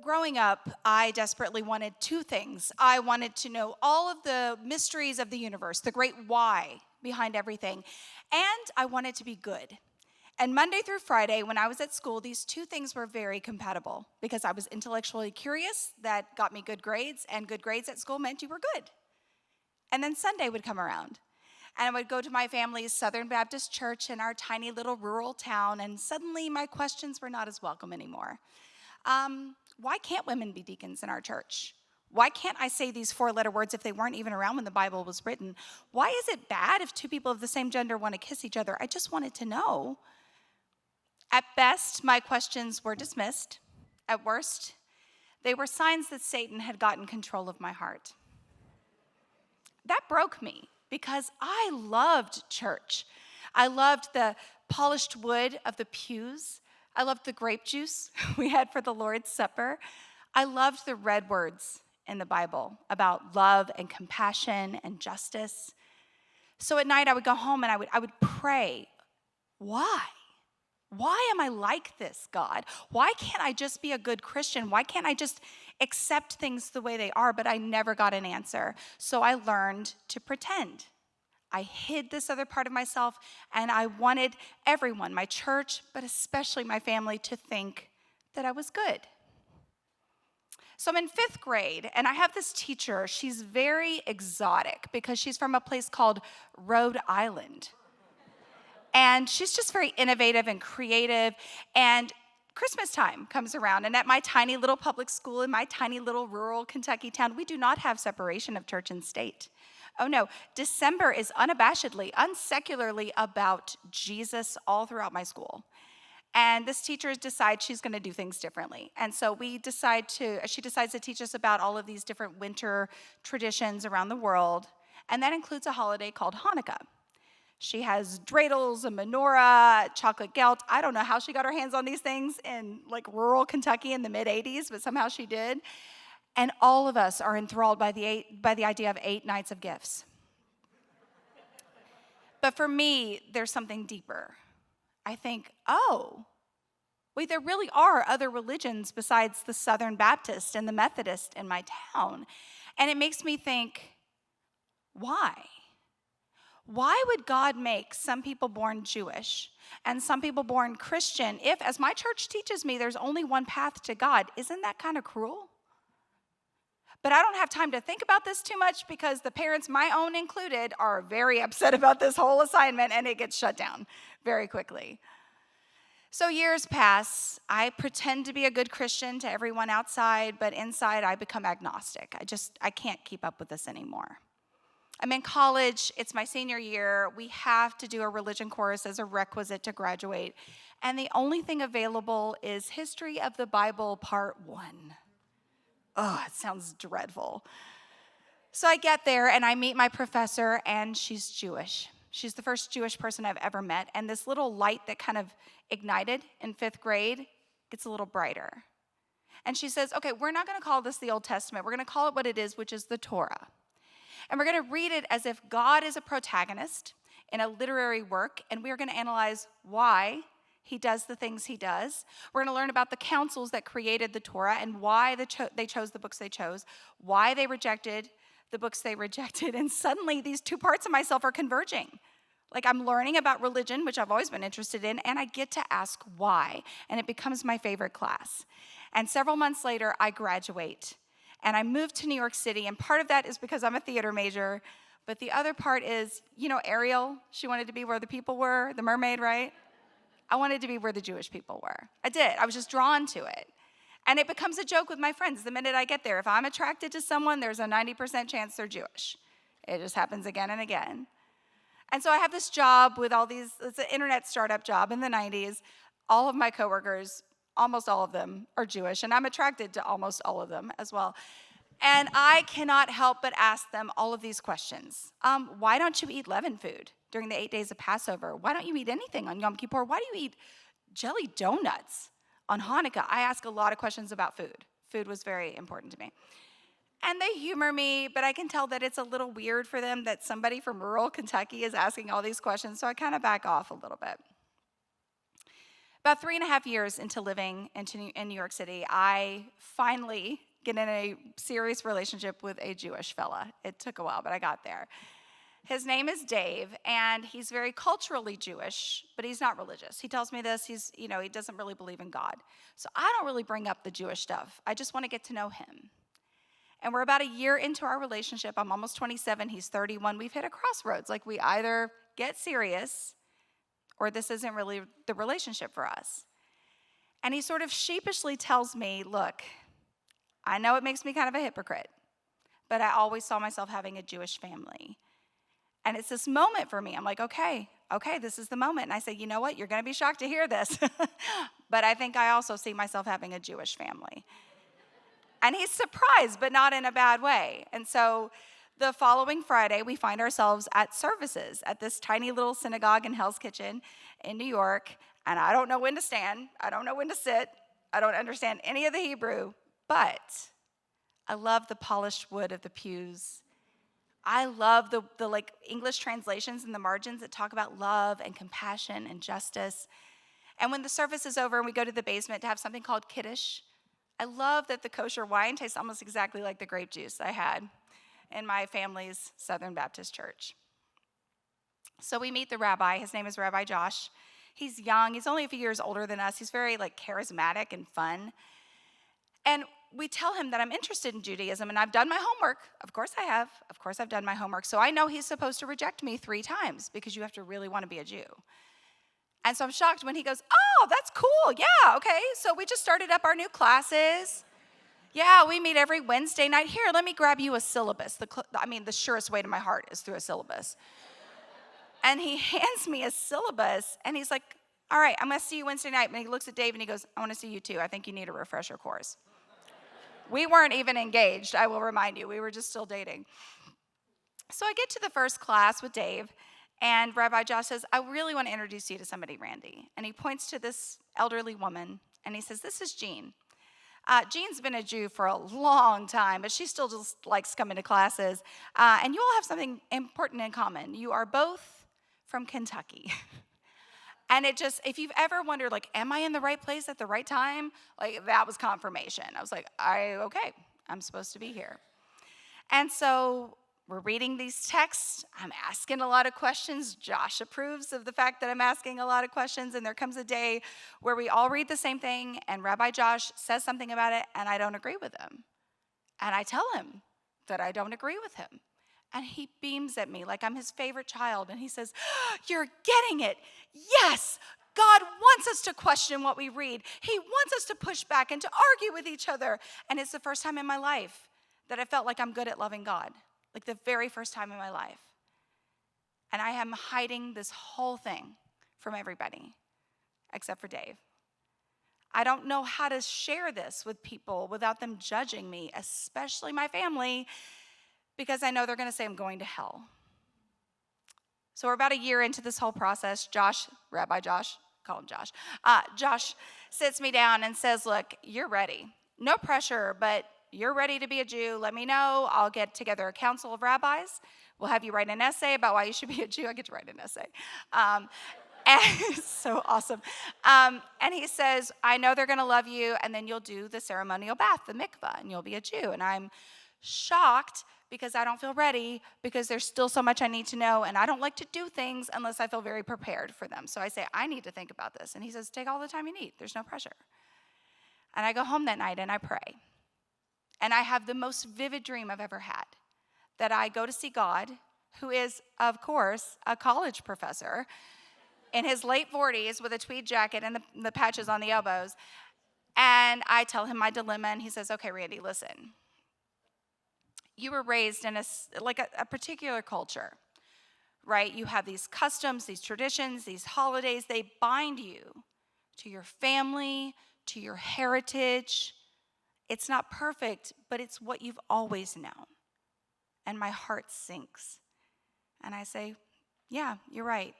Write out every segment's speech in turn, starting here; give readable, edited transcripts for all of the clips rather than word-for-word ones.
Growing up, I desperately wanted two things. I wanted to know all of the mysteries of the universe, the great why behind everything, and I wanted to be good. And Monday through Friday, when I was at school, these two things were very compatible because I was intellectually curious, that got me good grades, and good grades at school meant you were good. And then Sunday would come around, and I would go to my family's Southern Baptist church in our tiny little rural town, and suddenly my questions were not as welcome anymore. Why can't women be deacons in our church? Why can't I say these four-letter words if they weren't even around when the Bible was written? Why is it bad if two people of the same gender want to kiss each other? I just wanted to know. At best, my questions were dismissed. At worst, they were signs that Satan had gotten control of my heart. That broke me because I loved church. I loved the polished wood of the pews. I loved the grape juice we had for the Lord's Supper. I loved the red words in the Bible about love and compassion and justice. So at night I would go home and I would pray, why? Why am I like this, God? Why can't I just be a good Christian? Why can't I just accept things the way they are? But I never got an answer. So I learned to pretend. I hid this other part of myself, and I wanted everyone, my church, but especially my family, to think that I was good. So I'm in 5th grade, and I have this teacher. She's very exotic because she's from a place called Rhode Island. And she's just very innovative and creative, and Christmas time comes around, and at my tiny little public school in my tiny little rural Kentucky town, we do not have separation of church and state. Oh no, December is unabashedly, unsecularly about Jesus all throughout my school. And this teacher decides she's going to do things differently. And so she decides to teach us about all of these different winter traditions around the world. And that includes a holiday called Hanukkah. She has dreidels, a menorah, chocolate gelt. I don't know how she got her hands on these things in like rural Kentucky in the mid-'80s, but somehow she did. And all of us are enthralled by the idea of 8 nights of gifts. But for me, there's something deeper. I think, wait, there really are other religions besides the Southern Baptist and the Methodist in my town. And it makes me think, why? Why would God make some people born Jewish and some people born Christian if, as my church teaches me, there's only one path to God? Isn't that kind of cruel? But I don't have time to think about this too much because the parents, my own included, are very upset about this whole assignment, and it gets shut down very quickly. So years pass. I pretend to be a good Christian to everyone outside, but inside I become agnostic. I can't keep up with this anymore. I'm in college. It's my senior year. We have to do a religion course as a requisite to graduate. And the only thing available is History of the Bible Part 1. Oh, it sounds dreadful. So I get there and I meet my professor, and she's Jewish. She's the first Jewish person I've ever met. And this little light that kind of ignited in 5th grade gets a little brighter. And she says, okay, we're not going to call this the Old Testament. We're going to call it what it is, which is the Torah. And we're going to read it as if God is a protagonist in a literary work, and we're going to analyze why he does the things he does. We're going to learn about the councils that created the Torah and why they chose the books they chose, why they rejected the books they rejected, and suddenly these two parts of myself are converging. Like I'm learning about religion, which I've always been interested in, and I get to ask why, and it becomes my favorite class. And several months later, I graduate, and I moved to New York City, and part of that is because I'm a theater major, but the other part is, Ariel, she wanted to be where the people were, the mermaid, right? I wanted to be where the Jewish people were. I did. I was just drawn to it. And it becomes a joke with my friends the minute I get there. If I'm attracted to someone, there's a 90% chance they're Jewish. It just happens again and again. And so I have this job with it's an internet startup job in the 90s. All of my coworkers, almost all of them, are Jewish, and I'm attracted to almost all of them as well. And I cannot help but ask them all of these questions. Why don't you eat leavened food during the 8 days of Passover? Why don't you eat anything on Yom Kippur? Why do you eat jelly donuts on Hanukkah? I ask a lot of questions about food. Food was very important to me. And they humor me, but I can tell that it's a little weird for them that somebody from rural Kentucky is asking all these questions, so I kind of back off a little bit. About 3.5 years into living in New York City, I finally get in a serious relationship with a Jewish fella. It took a while, but I got there. His name is Dave, and he's very culturally Jewish, but he's not religious. He tells me this, he doesn't really believe in God. So I don't really bring up the Jewish stuff. I just want to get to know him. And we're about a year into our relationship. I'm almost 27, he's 31. We've hit a crossroads. Like, we either get serious or this isn't really the relationship for us. And he sort of sheepishly tells me, look, I know it makes me kind of a hypocrite, but I always saw myself having a Jewish family. And it's this moment for me. I'm like, okay, this is the moment. And I say, you know what? You're going to be shocked to hear this. But I think I also see myself having a Jewish family. And he's surprised, but not in a bad way. And so the following Friday, we find ourselves at services at this tiny little synagogue in Hell's Kitchen in New York. And I don't know when to stand. I don't know when to sit. I don't understand any of the Hebrew. But I love the polished wood of the pews. I love the English translations in the margins that talk about love and compassion and justice. And when the service is over and we go to the basement to have something called Kiddush, I love that the kosher wine tastes almost exactly like the grape juice I had in my family's Southern Baptist church. So we meet the rabbi. His name is Rabbi Josh. He's young. He's only a few years older than us. He's very charismatic and fun. And we tell him that I'm interested in Judaism, and I've done my homework. Of course I have. Of course I've done my homework. So I know he's supposed to reject me 3 times because you have to really want to be a Jew. And so I'm shocked when he goes, oh, that's cool. Yeah, okay. So we just started up our new classes. Yeah, we meet every Wednesday night. Here, let me grab you a syllabus. The surest way to my heart is through a syllabus. And he hands me a syllabus, and he's like, all right, I'm going to see you Wednesday night. And he looks at Dave, and he goes, I want to see you too. I think you need a refresher course. We weren't even engaged, I will remind you. We were just still dating. So I get to the first class with Dave, and Rabbi Josh says, I really want to introduce you to somebody, Randy. And he points to this elderly woman, and he says, this is Jean. Jean's been a Jew for a long time, but she still just likes coming to classes. And you all have something important in common. You are both from Kentucky. And if you've ever wondered, am I in the right place at the right time? That was confirmation. I was like, okay, I'm supposed to be here. And so we're reading these texts. I'm asking a lot of questions. Josh approves of the fact that I'm asking a lot of questions. And there comes a day where we all read the same thing, and Rabbi Josh says something about it, and I don't agree with him. And I tell him that I don't agree with him. And he beams at me like I'm his favorite child. And he says, you're getting it. Yes, God wants us to question what we read. He wants us to push back and to argue with each other. And it's the first time in my life that I felt like I'm good at loving God. The very first time in my life. And I am hiding this whole thing from everybody, except for Dave. I don't know how to share this with people without them judging me, especially my family, because I know they're going to say I'm going to hell. So we're about a year into this whole process. Rabbi Josh, call him Josh. Josh sits me down and says, look, you're ready. No pressure, but you're ready to be a Jew. Let me know. I'll get together a council of rabbis. We'll have you write an essay about why you should be a Jew. I get to write an essay. And it's so awesome. And he says, I know they're going to love you, and then you'll do the ceremonial bath, the mikvah, and you'll be a Jew. And I'm shocked because I don't feel ready, because there's still so much I need to know, and I don't like to do things unless I feel very prepared for them. So I say, I need to think about this. And he says, take all the time you need. There's no pressure. And I go home that night, and I pray. And I have the most vivid dream I've ever had, that I go to see God, who is, of course, a college professor in his late 40s with a tweed jacket and the patches on the elbows. And I tell him my dilemma, and he says, okay, Randy, listen. You were raised in a particular culture, right? You have these customs, these traditions, these holidays. They bind you to your family, to your heritage. It's not perfect, but it's what you've always known. And my heart sinks. And I say, yeah, you're right.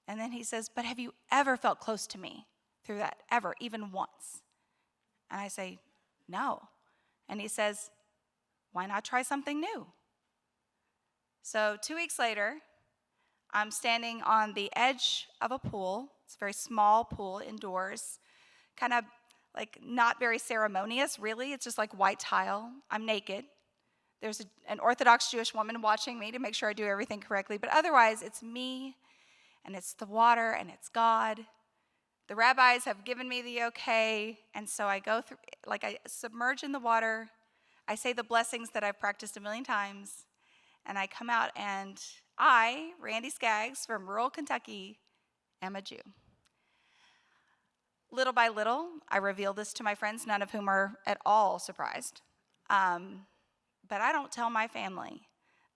And then he says, but have you ever felt close to me through that? Ever, even once? And I say, no. And he says, why not try something new? So 2 weeks later, I'm standing on the edge of a pool. It's a very small pool indoors, kind of like not very ceremonious, really. It's just like white tile. I'm naked. There's an Orthodox Jewish woman watching me to make sure I do everything correctly. But otherwise, it's me, and it's the water, and it's God. The rabbis have given me the okay, and so I go through, like I submerge in the water. I say the blessings that I've practiced a million times, and I come out, and I, Randi Skaggs from rural Kentucky, am a Jew. Little by little, I reveal this to my friends, none of whom are at all surprised. But I don't tell my family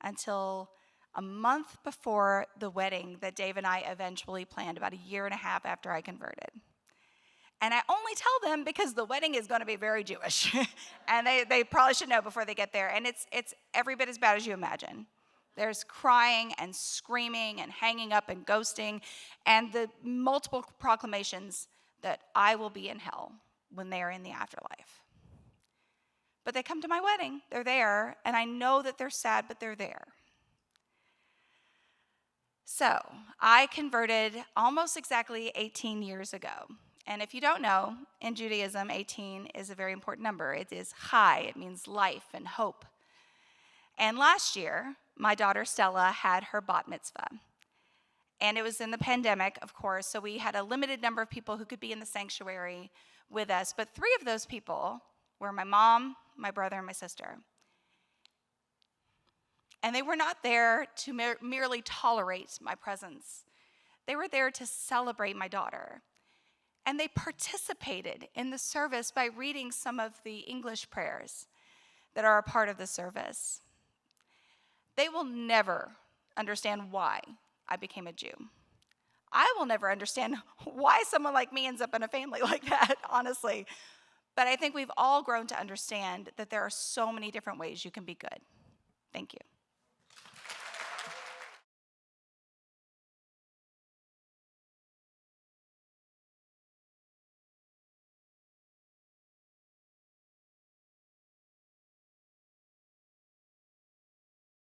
until a month before the wedding that Dave and I eventually planned, about a year and a half after I converted. And I only tell them because the wedding is going to be very Jewish. And they probably should know before they get there. And it's every bit as bad as you imagine. There's crying and screaming and hanging up and ghosting and the multiple proclamations that I will be in hell when they are in the afterlife. But they come to my wedding. They're there. And I know that they're sad, but they're there. So I converted almost exactly 18 years ago. And if you don't know, in Judaism, 18 is a very important number. It is chai. It means life and hope. And last year, my daughter Stella had her bat mitzvah. And it was in the pandemic, of course, so we had a limited number of people who could be in the sanctuary with us. But 3 of those people were my mom, my brother, and my sister. And they were not there to merely tolerate my presence. They were there to celebrate my daughter. And they participated in the service by reading some of the English prayers that are a part of the service. They will never understand why I became a Jew. I will never understand why someone like me ends up in a family like that, honestly. But I think we've all grown to understand that there are so many different ways you can be good. Thank you.